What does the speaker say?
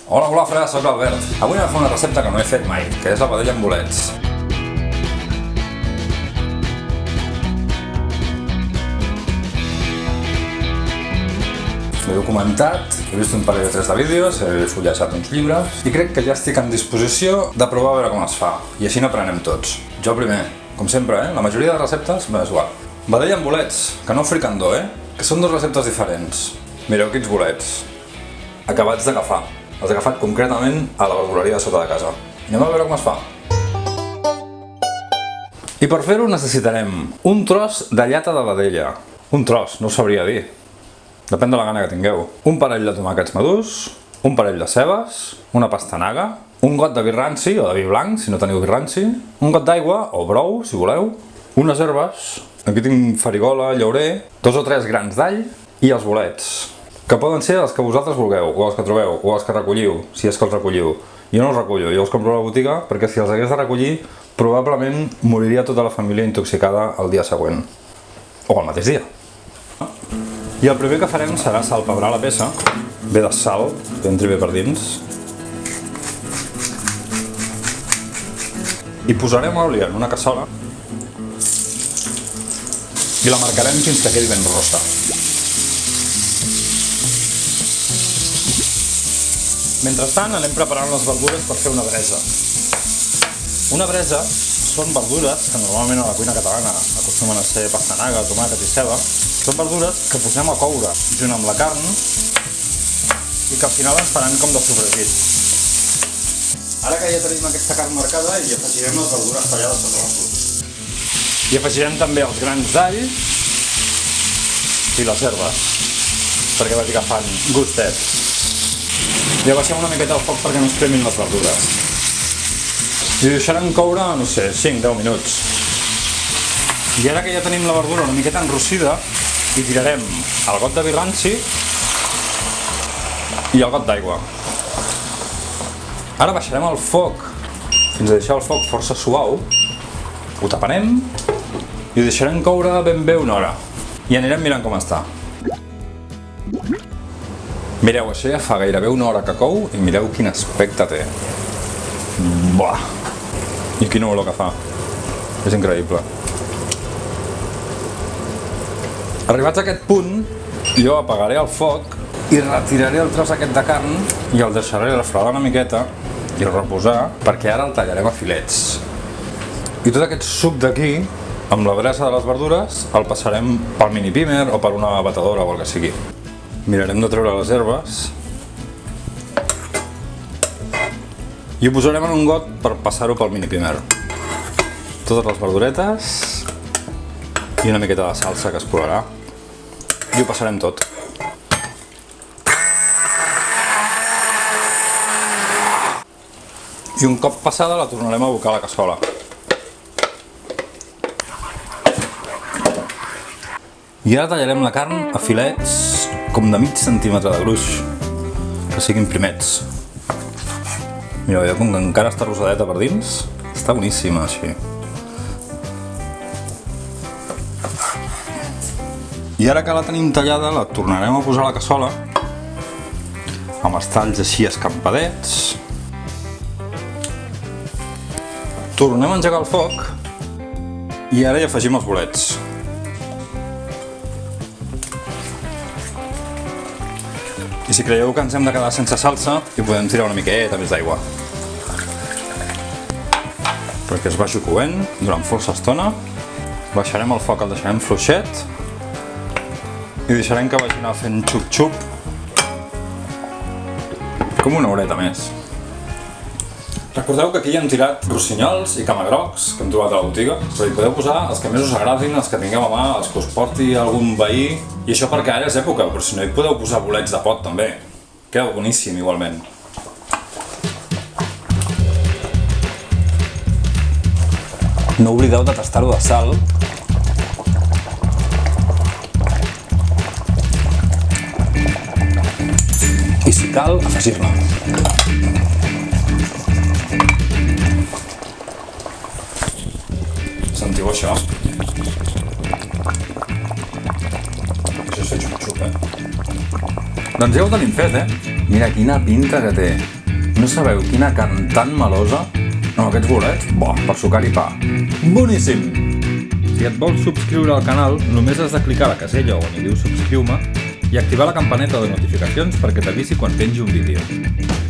Hola golafre, soc l'Albert. Avui anem a fer una recepta que no he fet mai, que és la vedella amb bolets. M'he documentat, he vist un parell o tres de vídeos, he fullejat uns llibres i crec que ja estic en disposició de provar a veure com es fa. I així n'aprenem tots. Jo primer, com sempre, la majoria de receptes m'és igual. Vedella amb bolets, que no fricandó, que són dues receptes diferents. Mireu quins bolets. Acabats d'agafar. Els he agafat concretament a la verduleria de sota de casa. Anem a veure com es fa. I per fer-ho necessitarem un tros de llata de vedella. Un tros, no ho sabria dir. Depèn de la gana que tingueu. Un parell de tomàquets madurs, un parell de cebes, una pastanaga, un got de vi ranci o de vi blanc, si no teniu vi ranci, un got d'aigua o brou, si voleu, unes herbes, aquí tinc farigola, llaurer, 2 o 3 grans d'all i els bolets, que poden ser els que vosaltres vulgueu, o els que trobeu, o els que recolliu, si és que els recolliu. Jo no els recullo, jo els compro a la botiga perquè si els hagués de recollir probablement moriria tota la família intoxicada el dia següent, o el mateix dia. I el primer que farem serà salpebrar la peça, bé de sal, que entri bé per dins. I posarem l'oli en una cassola i la marcarem fins que quedi ben rossa. Mentrestant anem preparant les verdures per fer una bresa. Una bresa són verdures que normalment a la cuina catalana acostumen a ser pastanaga, tomàquet i ceba. Són verdures que posem a coure junt amb la carn i que al final ens faran com de sofregit. Ara que ja tenim aquesta carn marcada hi afegirem les verdures tallades a trossos. I afegirem també els grans d'all i les herbes, perquè vegi que fan gustet. I abaixem una miqueta el foc perquè no es cremin les verdures. I deixarem coure, no sé, 5-10 minuts. I ara que ja tenim la verdura una miqueta enrossida, hi tirarem el got de vi ranci i el got d'aigua. Ara baixarem el foc fins a deixar el foc força suau, ho taparem i ho deixarem coure ben bé una hora. I anirem mirant com està. Mireu, això ja fa gairebé una hora que cou i mireu quin aspecte té. Buah! I quina olor que fa. És increïble. Arribats a aquest punt, jo apagaré el foc i retiraré el tros aquest de carn i el deixaré refredar una miqueta i reposar perquè ara el tallarem a filets. I tot aquest suc d'aquí, amb la bresa de les verdures, el passarem pel mini pimer o per una batedora o el que sigui. Mirarem de treure les herbes i ho posarem en un got per passar-ho pel mini pimer. Totes les verduretes i una miqueta de salsa que es colarà i ho passarem tot. I un cop passada la tornarem a abocar a la cassola. I ara tallarem la carn a filets com de mig centímetre de gruix, que siguin primets. Mireu, ja com que encara està rosadeta per dins, està boníssima així. I ara que la tenim tallada, la tornarem a posar a la cassola, amb els talls així escampadets. Tornem a engegar el foc i ara hi afegim els bolets. I si creieu que ens hem de quedar sense salsa, hi podem tirar una miqueta més d'aigua. Perquè es vagi coent durant força estona. Baixarem el foc, el deixarem fluixet i deixarem que vagi anar fent xup-xup com una horeta més. Recordeu que aquí hi hem tirat rossinyols i camagrocs que hem trobat a la botiga, però hi podeu posar els que més us agradin, els que tingueu a mà, els que us porti algun veí. I això perquè ara és època, però si no hi podeu posar bolets de pot també. Queda boníssim igualment. No oblideu de tastar-ho de sal. I si cal, afegir-ne. Sentiu això? Això és fer xup-xup, Doncs ja ho tenim fet, Mira quina pinta que té. No sabeu quina carn tan melosa? No, aquests bolets, per sucar i pa. Boníssim! Si et vols subscriure al canal, només has de clicar a la casella on hi diu subscriu-me i activar la campaneta de notificacions perquè t'avisi quan pengi un vídeo.